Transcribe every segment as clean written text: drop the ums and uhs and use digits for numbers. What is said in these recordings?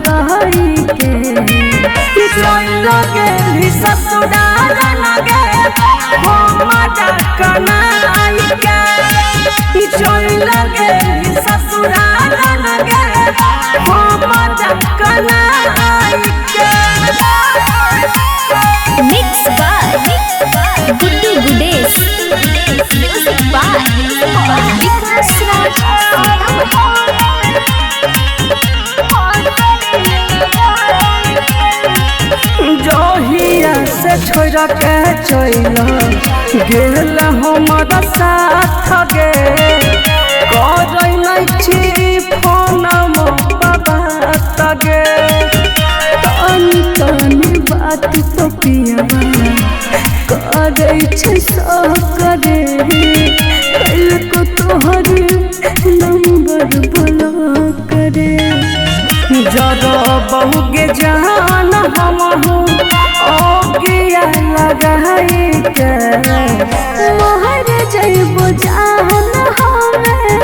लगाई के लगे ससुराल लगे हो मजा कनाई के लगे ससुराल लगे हो मजा कनाई के। Mixed by Guddu Gudesh. Music by Vikas Raj. जहिया से छोड़ के चल गेल हमारा साथ गे कर नहीं फोन बाबा तगे तनी तनी बात तो पियावा करे करे कल को तोहर नंबर ब्लॉक करे जरा बहुगे जान हम ओगिया लगाई के मोहर जइबो जान हमें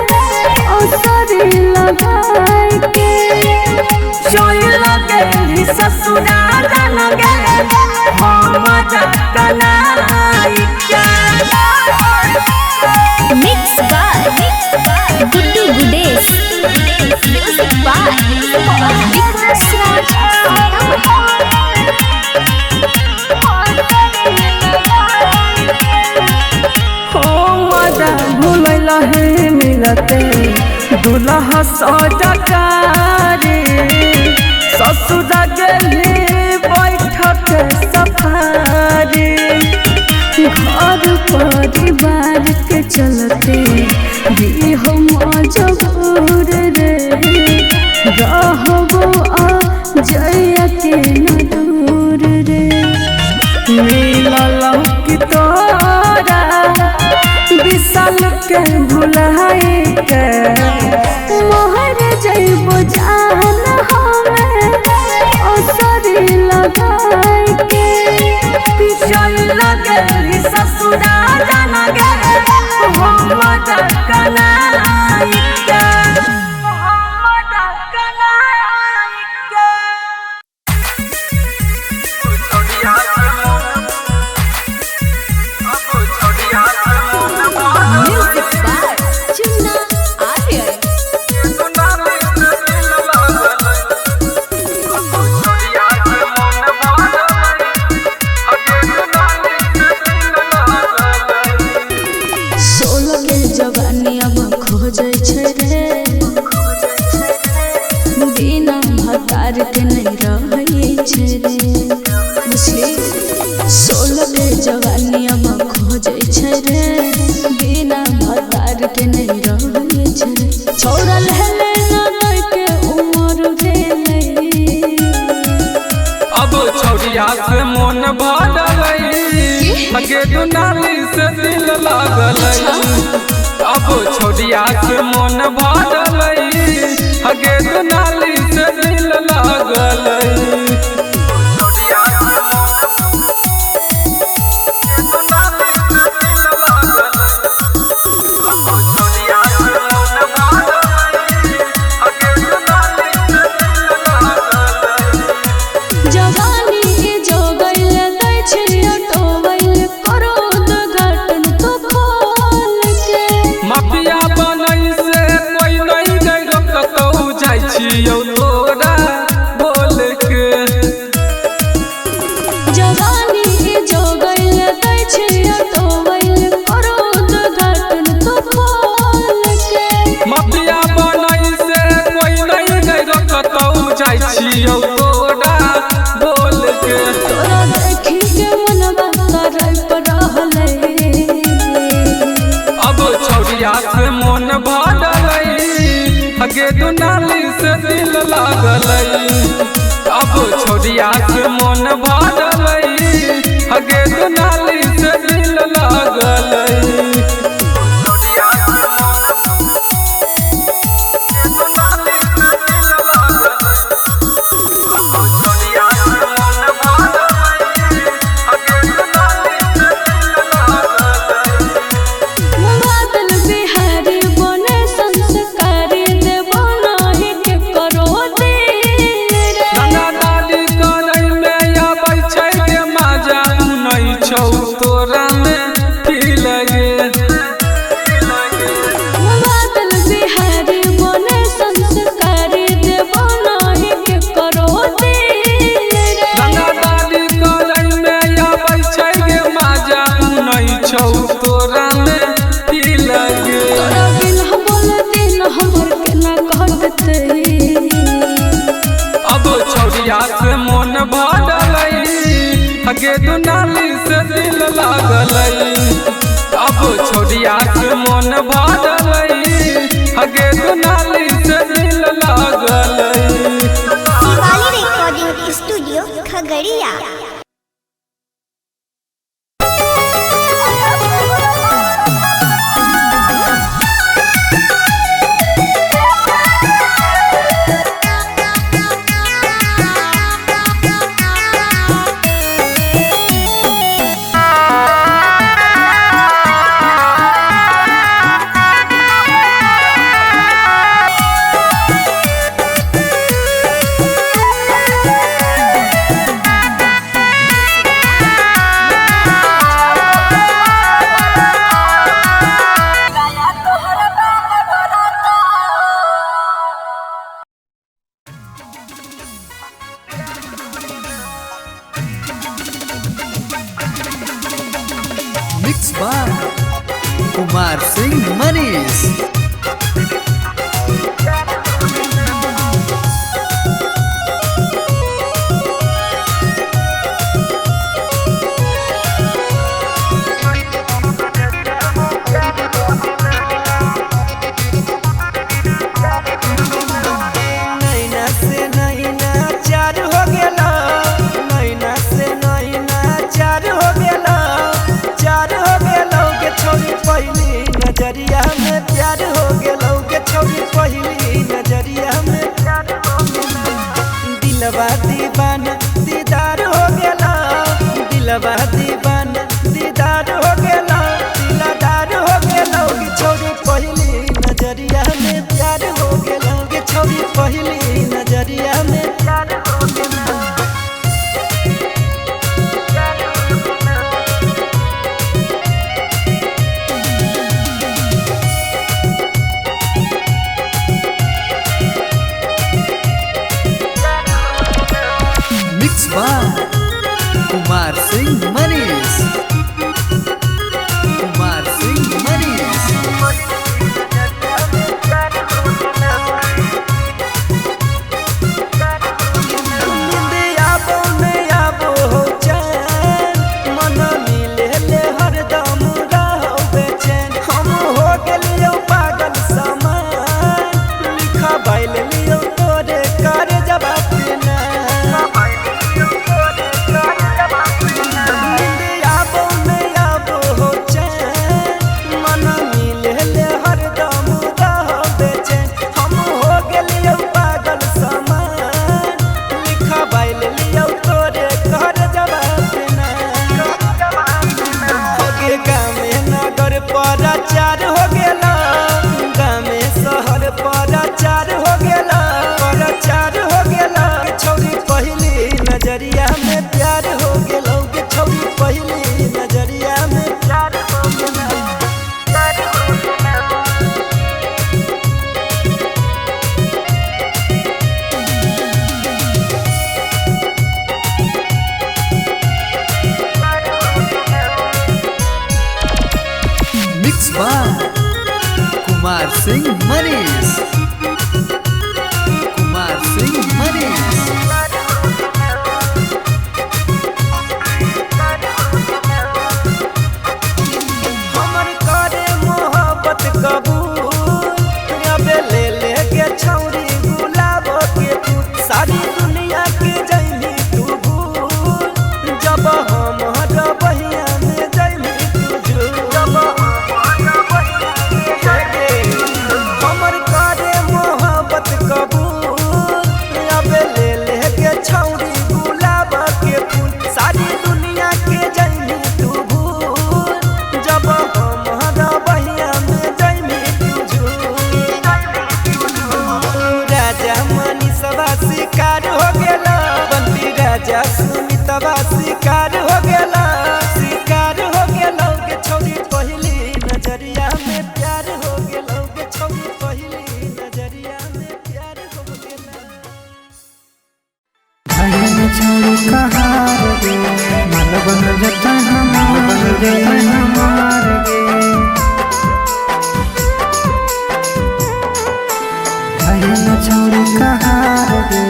ओसरी लगाई के चल लगे ससुराल लगे हम कनाई के। Mixed by Guddu Gudesh. Music by Vikas Raj. भूल है मिलते दूल्हा सजकारी ससुर गली बैठक सफारी घर परिवार के चलते भी हम जबूर रे रहबो आ जया के न दूर रे मिलल की तोरा विशाल के भुलाई के मोहर जइबो जान हमें ओसरी लगाई के चल लगे ससुराल लगे हम कनाई के। Music by Chinna Aryan. सोलह के जवानी अब खोजे छे रे बिना भतार के नहीं रही छे रे बुझली 16 के जवानी अब खोजे छे रे बिना भतार के नहीं रही छे रे छोड़ा लेले ना लई के उम्र भेले अब छौरिया से मन भरलै हगे दुनाली से दिल लागलै अब छौरिया से मन भरलै हगे दुनाली से दिल लागलै। मन भरलै हगे दुनाली से दिल लागलै अब छौरिया से मन भरलै हगे दुनाली से दिल लागलै। हगे दुनाली से दिल लागल अब छोड़िया से मन भरल हगे दुनाली से दिल लागल। Shivali recording studio Khagaria. Mixed by Kumar Singh Manish। नजरिया में प्यार हो गेलौ के छोरी पहली नजरिया में प्यार हो गेलौ दिलवा दीवाना दीदार हो गेलौ दिलवा दीवाना दीदार हो गेलौ दिलदार हो गेलौ के छोरी पहली नजरिया में प्यार हो गेलौ के छोरी पहली नजरिया में प्यार हो गेलौ। Mixed by Kumar Singh Manish। Kumar Singh Manish। प्रचार हो गेला गाँव शहर प्रचार हो गेला प्रचार हो गेला छौरी पहली नजरिया में प्यार हो गेलौ के छौरी पहली नजरिया में प्यार हो गेला। Mixed by Kumar Singh Manish। Kumar Singh Manish। हमर करे मोहब्बत कबूल अबे ले ले के छौरी गुलाब के फूल सारी दुनिया के जैनी तू भूल जब हम बहिया में जैनी तू जब हमर करे मोहब्बत कबूल अबे ले ले के छौरी गुलाब के फूल सारी दुनिया के जैनी तू भूल जब हम बहिया में जैनी तू राजा मनीषवा शिकार हो गेला बंटी राजा सुमितवा शिकार हो गेला शिकार हो गेलौ के छौरी पहली नजरिया में प्यार हो गेलौ के छौरी पहली नजरिया में प्यार हो गेला। छोड़ी कहार गे मन बन जता हमार गे हमार गे छोड़ी कहार गे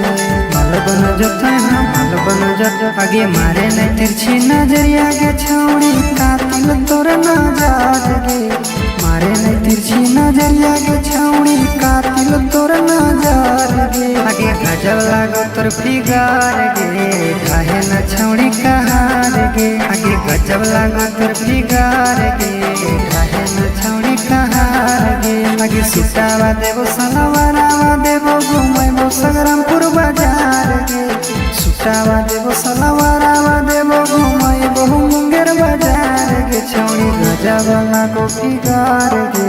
मन बन जता हमार बन जत आगे मारे न तिरछी नजरिया के छौड़ी कातिल तोर नजर गे मारे न तिरछी नजरिया के छौड़ी कातिल तोर नजर गे आगे गजब लागो तोर फिगर गे काहे न छौड़ी कहार गे आगे गजब लागो तोर फिगर गे काहे न छौड़ी कहार गे आगे सुतावा देबो सलवारावा देबो घुमैबो संग्रामपुर बाजार गे सुतावा देबो सलवारावा देबो घुमैबो मुंगेर बाजार गे छौड़ी गजब लागो फिगर गे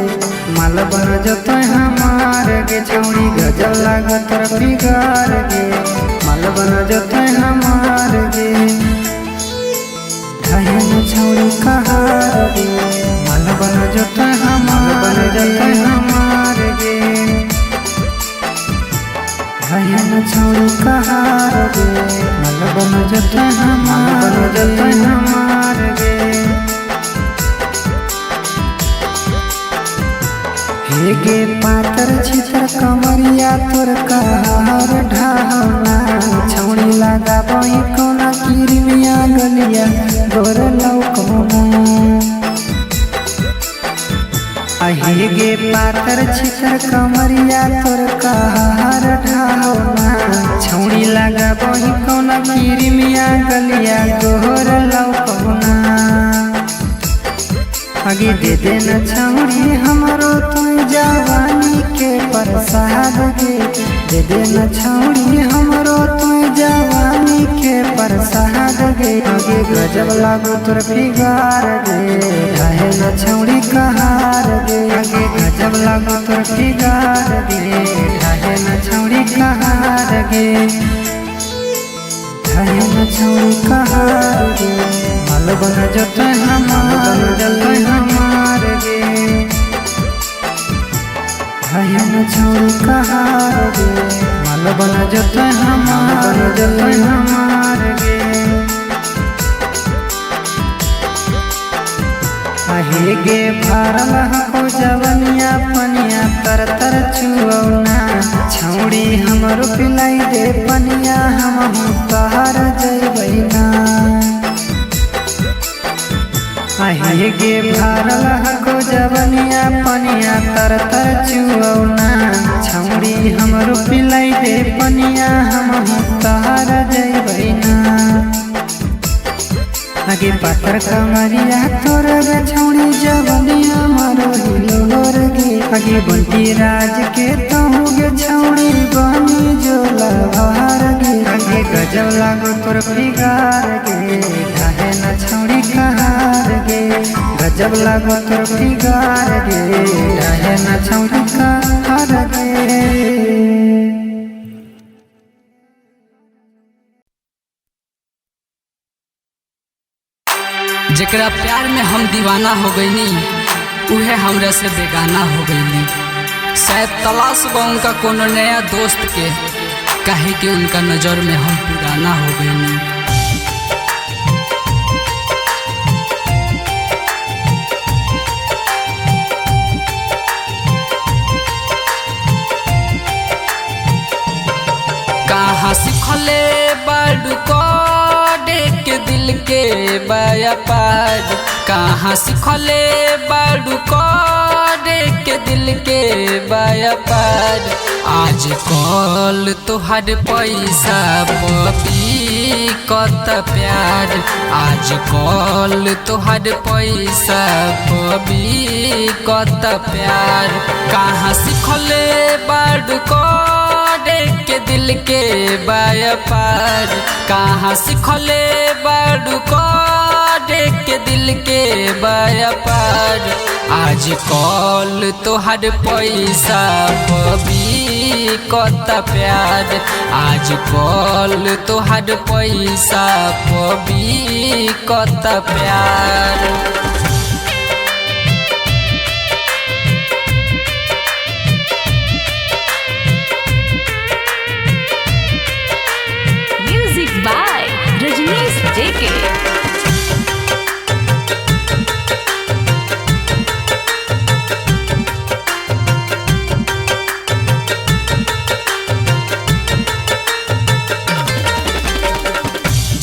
माल बन जतोय हमार गे छौड़ी गजब लागो तोर फिगर गे माल बन जतोय हमार गे काहे न छौड़ी कहार गे माल बन जतोय हमार गे काहे न छौड़ी कहार गे माल बन जतोय हमार गे हे गे पातर छितर कमरिया तोर कहार ढाहना छौड़ी लगा बई कोना किरमिया गलिया गोर लौकोना हे गे पातर छितर कमरिया तोर कहार ढाहना छौड़ी लगा बई कोना किरमिया गलिया गोर लौकोना आगे दे देना छौड़ी हमरो तू जवानी के प्रसाद गे दे देना छौड़ी हमरो तू जवानी के प्रसाद गे आगे गजब लागो तोर फिगार गे काहे न छौड़ी कहार गे आगे गजब लागो तोर फिगार गे काहे न छौड़ी कहार गे काहे न छौड़ी कहार गे माल बन जतोय हमार गे काहे न छौड़ी कहार गे माल बन जतोय हमार गे आहे गे भरल हको जवनिया पनिया तर तर छुऔना छौड़ी हमरो पिलाई दे पनिया हम तोहर जइबैना आहे गे भरल हको जवनिया पनिया तर तर छुऔना छौड़ी हमरो पिलाई दे पनिया हम तोहर जइबैना आगे पातर कमरिया तोर गे छौड़ी जवनिया मारो हिलोर गे आगे बंटी राज के तहु गे छौड़ी बनी जो लभार गे आगे गजब लागो तोर फिगार गे काहे न छौड़ी कहार गे गजब लागो तोर फिगार गे काहे न छौड़ी कहार गे जेकरा प्यार में हम दीवाना हो गईनी उहे हमरा से बेगाना हो गईनी शायद तलाश बा उनका कोनो नया दोस्त के काहे कि उनका नजर में हम पुराना हो गईनी कहाँ सिखले बड़ू कोडे के दिल के व्यापार कहाँ सिखले बड़ू कोडे के दिल के व्यापार आज कल तोहर पैसा पपी कत प्यार आज कल तोहर पैसा पपी कत प्यार कहाँ सिखले बड़ू कोडे के दिल के व्यापार कहाँ सिखले बड़ू कोडे के दिल के व्यापार आज कल तोहर पैसा पबी कत प्यार आज कल तोहर पैसा पबी कत प्यार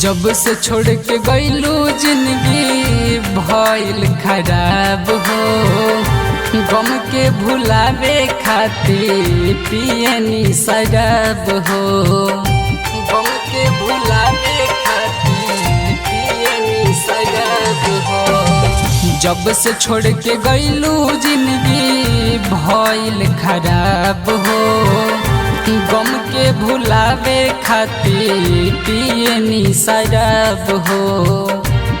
जब से छोड़ के गईलू जिंदगी भइल खराब हो, गम के भुलावे खातिर पियनी शराब हो, गम के भुलावे खातिर पियनी शराब हो। जब से छोड़ के गईलू जिंदगी भइल खराब हो, गम के भुलावे खातिर पियनी शराब हो,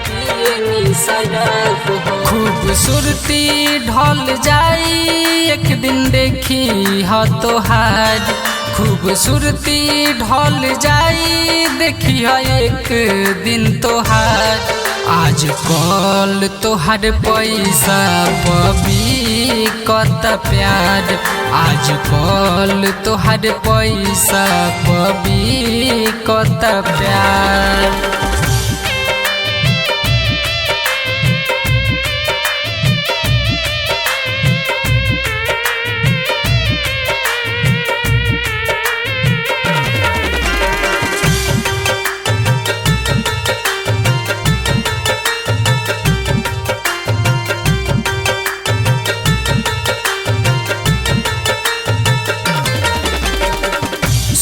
पियनी शराब हो। खूबसूरती ढल जाई एक दिन देखी ह तोहार, खूबसूरती ढल जाई देखी ह एक दिन तोहार। आज कल तोहर पैसा पबी कत प्यार, आज कल तोहर पैसा पबी कत प्यार।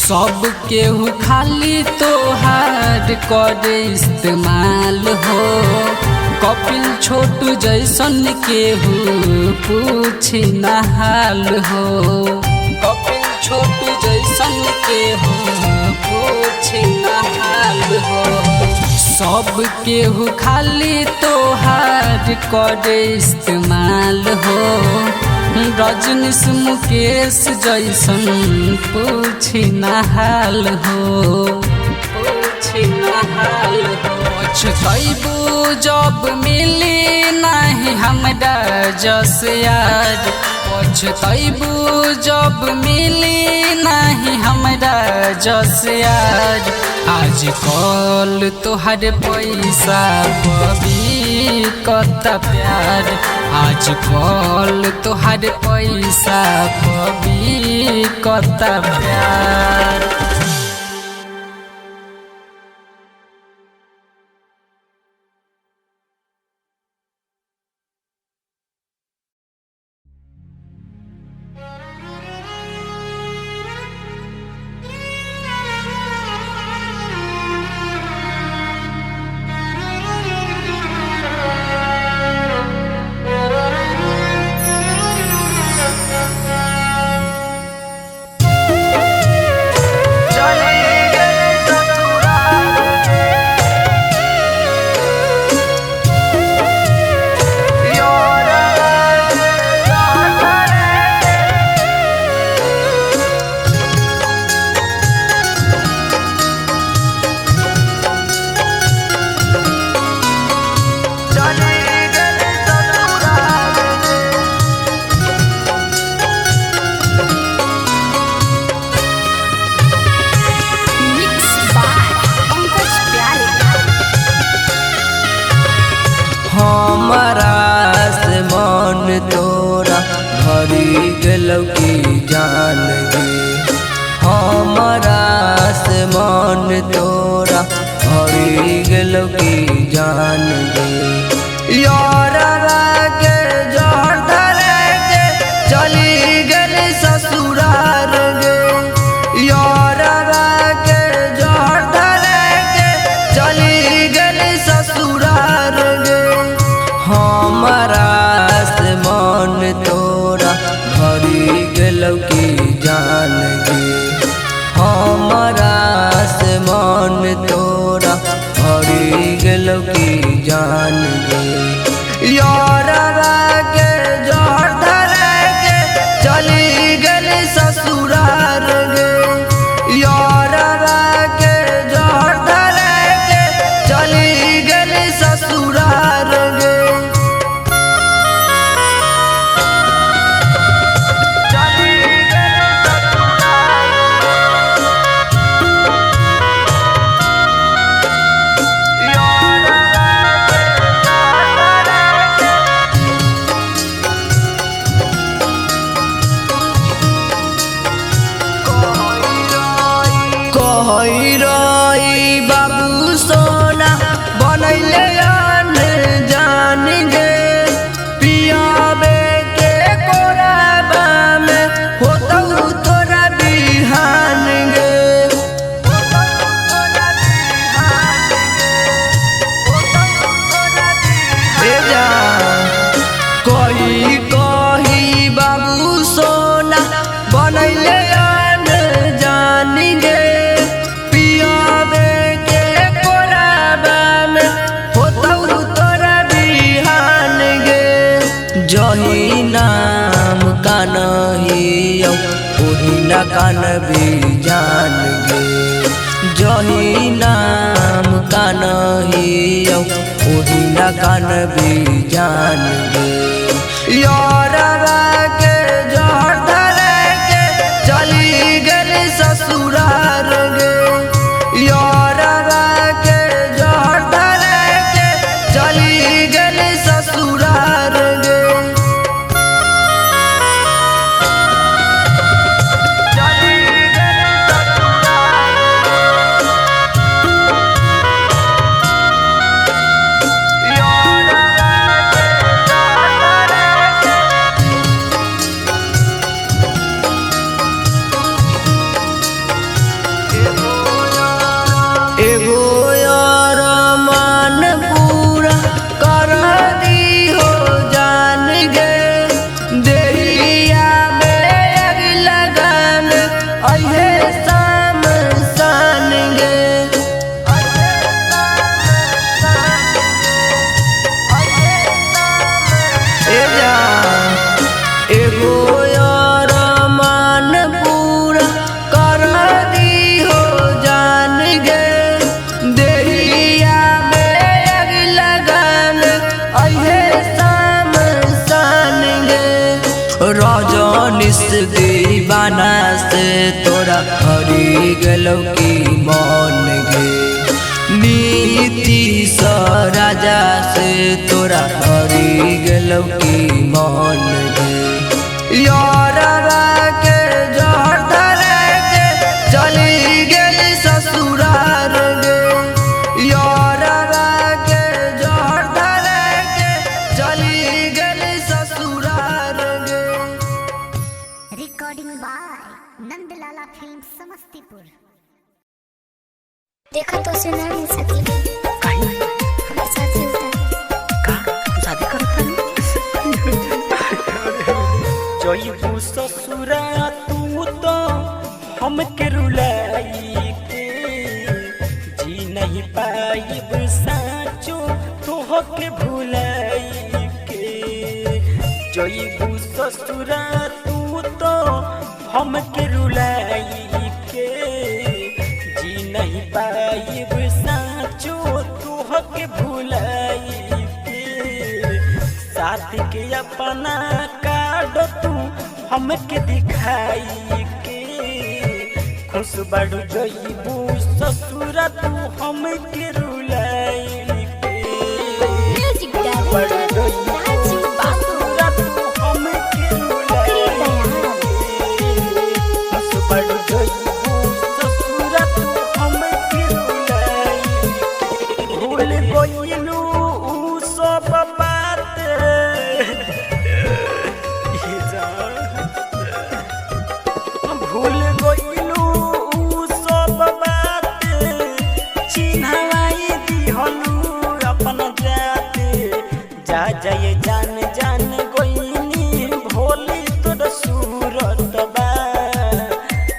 सब केहू खाली तोहार करे इस्तेमाल हो, कपिल छोटू जैसन केहू पूछी न हाल हो, कपिल छोटू जैसन केहू पूछी न हाल हो। सब केहू खाली तोहार करे इस्तेमाल हो, रजनीश मुकेश जैसन पूछी न हाल हो, पूछी न हाल हो। पछतैबू जब मिली नहीं हमरा जस यार, पछतैबू जब मिली नहीं हमरा जस यार। आज कल तोहर पैसा पबी कत प्यार, आज कल तोहर पैसा पबी कत प्यार। तोरा भरी गेलौ की जान गे, हमरा से मन तोरा भरी गेलौ की जान गे। यारा के जहर धरे के चली गेल ससुरार गे, यारा के जहर धरे के चली गेल ससुरार गे। हमरा मन तोरा भरी गेलौ की जान गे, हमरा से मन तोरा भरी गेलौ की जान गे। यारा के जहर धरे के चली गेल ससुरार गे, यारा के जहर धरे के चली गेल ससुरार गे। बाबू सो बनैले जान गे पियाबे के कोराबा में होतौ तोरा बिहान गे कही कही बाबू सोना बनैले जान गे पियाबे के कोराबा में होतौ तोरा बिहान गे जही नाम का नहीं ओही ना कान भी जान गे जही नाम का नहीं ओही ना कान भी जान गे यारवा के जहर धरे के चली गई ससुरार गे यारवा के जहर धरे के चली गई ससुरार गे एगो यार मान पूरा कर दी हो जान गे देहिया में अग लगान अहे शाम सान गे एगो यार मान पूरा कर दी हो जान गे देहिया में अग लगान अहे शाम सान गे रजनीश दीवाना से तोरा हरी गलो की मन गे नीतीश राजा से तोरा हरी गलो की मन गे यारवा के जहर धरे के चली गई ससुरार गे यारवा के जहर धरे के चली गई ससुरार गे recording by Nandlala film Samastipur. देखा तो से ना मिल सकी हमारे साथ चलता शादी करता जईबू ससुरा तू तो हमके रुलाई के जी नहीं पाइब साचो तोहके भुलाई के जईबू ससुरा तू तो हमके रुलाई के जी नहीं पाइब साचो तोहके भुलाई के साथ के अपना कार्ड तू हमके दिखाई के खुश बड़ू जईबू ससुरा तू हमके रुलाई के बड़ू जईबू ससुरा तू हमके रुलाई खुश बड़ू जईबू ससुरा तू हमके रुलाई भूल गइलू उ सब बात भूल गइलू उ सब बात चिन्हवाई दिहलू अपन जाते जा जाए जान जान गइनी भोली तोर सूरत बा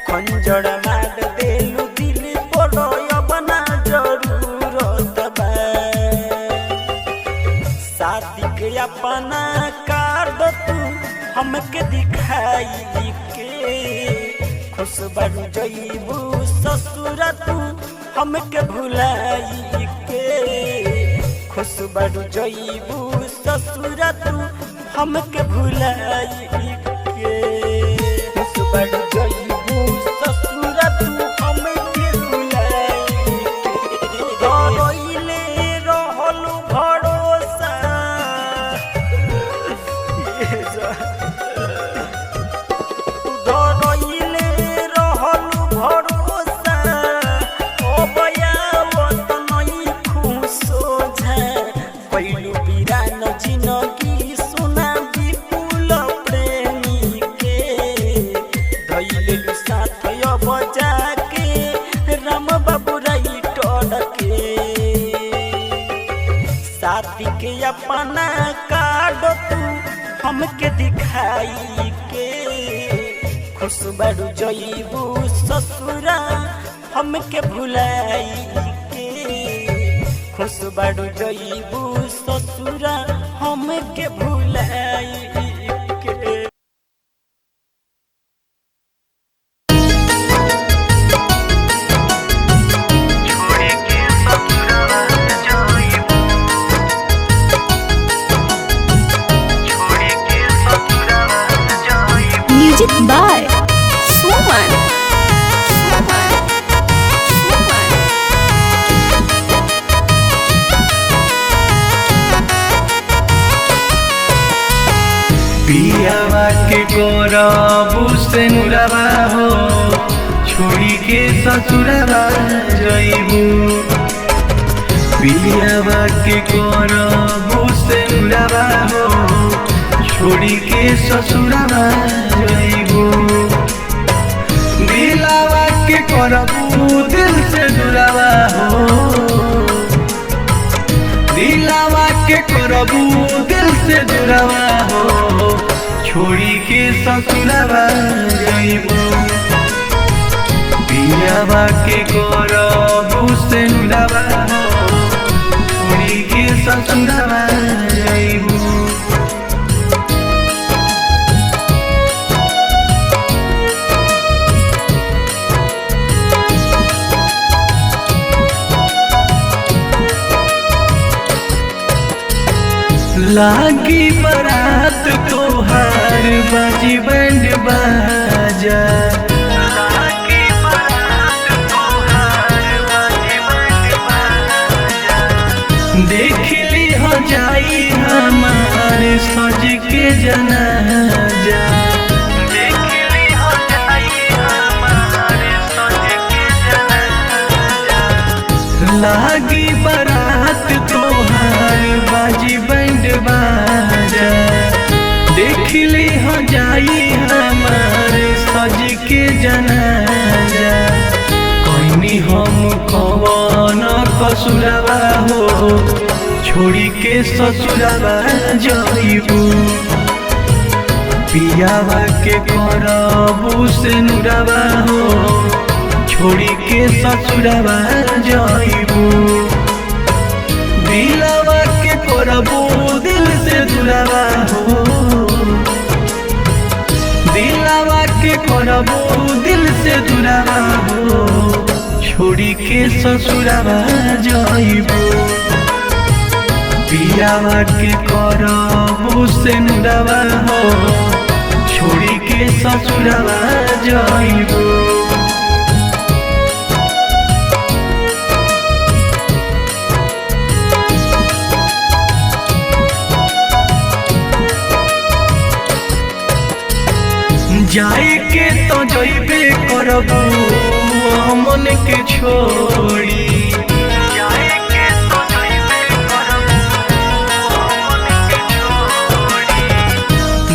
खंजर मार देलू दिल पर अपना जरूरत बा शादी के अपना कार्ड तू हमके दिखाई के खुश बन जईबू ससुरा तू हमके भुलाई के खुश बन जईबू ससुरा तू हमके भुलाई के खुश बन जईबू ससुरा तू हमके भुलाई के रोइले रहलू भरोसा धरइले रहलू भरोसा ओ बयावत नहीं खुश शादी के अपना काटो तू हमके दिखाई के खुश बड़ू जईबू ससुरा हमके भुलाई के खुश बड़ू जईबू ससुरा हमके भुलाई के। म्यूजिक बाय सुमन। पियावा के गोरबू से नुरवा हो छोड़ी के ससुरवा जईबू पियावा के गोरबू से नुरवा हो छोड़ी के ससुरवा जईबू दिलावा के करबू दिल से दुरावा हो दिलावा के करबू दिल से दुरावा हो छोड़ी के ससुरवा जईबू पियावा के करबू से दुरावा हो छोड़ी के ससुरवा जईबू। लागी बरात तोहार बाजी बैंड बाजा लागी बरात तोहार बाजी बैंड बाजा देख ली हो जाई हमारे सज के जनाजा देख ली हो जाई हमारे सज के जनाजा लागी बरात तोहार बाजी बैंड बाजा देख ली हो जाई हमारे सज के जनाजा कोई हम कौन कसुरवा हो छोड़ी के ससुरवा जईबू पियावा के करबू से नुरवा हो छोड़ी के ससुरवा जईबू दिलावा के करबू दिल से दुरावा हो दिलावा के करबू दिल से दुरावा हो छोड़ी के ससुरवा जईबू पियावा के करबू से नुरवा हो छोड़ी के ससुरवा जईबू। जाए के तो जइबे करबू मन के छोड़ी जाए के तो जइबे करबू मन के छोड़ी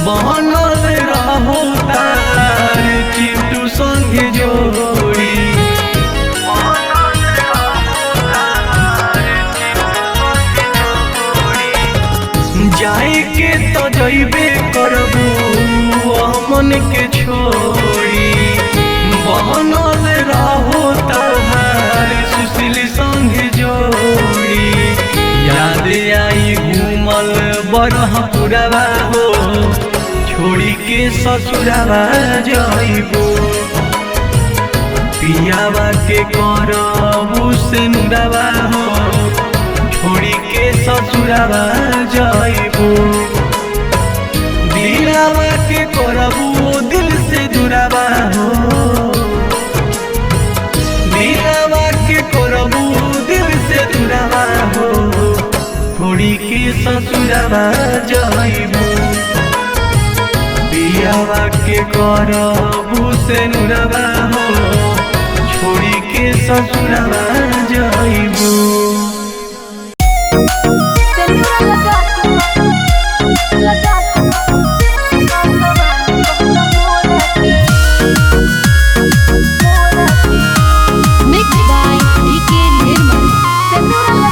बनल रहो तार चिट्टू संगे जोड़ी बनल रहो तार चिट्टू संगे जोड़ी जाए के तो जइबे करबू मन के छोड़ी बनल रहो तहार सुशील संग जोड़ी याद आई घूमल बरहपुरवा हो छोड़ी के ससुरवा जईबू पियावा के करबू से नुरवा हो छोड़ी के ससुरवा जईबू दिलावा के करबू दिल से दुरावा हो दिलावा के करबू दिल से दुरावा हो छोड़ी के ससुरवा जईबू पियावा के करबू से नुरवा हो छोड़ी के ससुरवा जईबू। Mixed by DK Nirmal.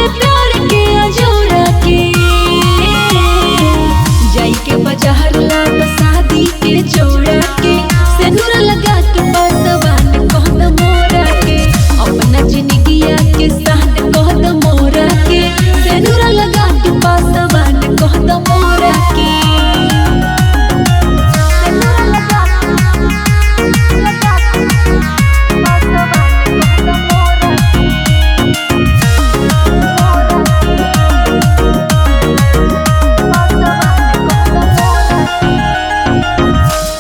के प्यार के अजोरा के जाई के बाजार ला शादी के जोड़ा के सिंदूर लगा के बसवान कहत मोरा के अपना जिंदगिया के साथ कहत मोरा के सिंदूर लगा के बसवान कहत मोरा के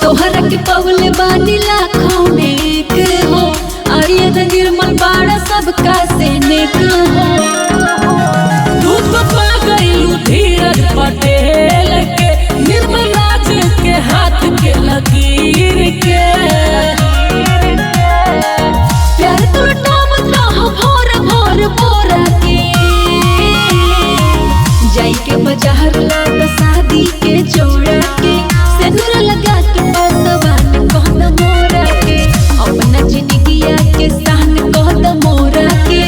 तोहरा के पवले बानी लाखों में एक हो आर्यन निर्मल बाड़ा सबका से नेक हो तू तो पा गई धीरज पटेल के निर्मल राज के हाथ के लकीर के प्यार तो लुटावत रहो भोर भोर बोरा के जाई के बाजार ला शादी के जोड़ा के सिंदूर लगा के बसवान कहत मोरा के अपना जिंदगिया के साथ कहत मोरा के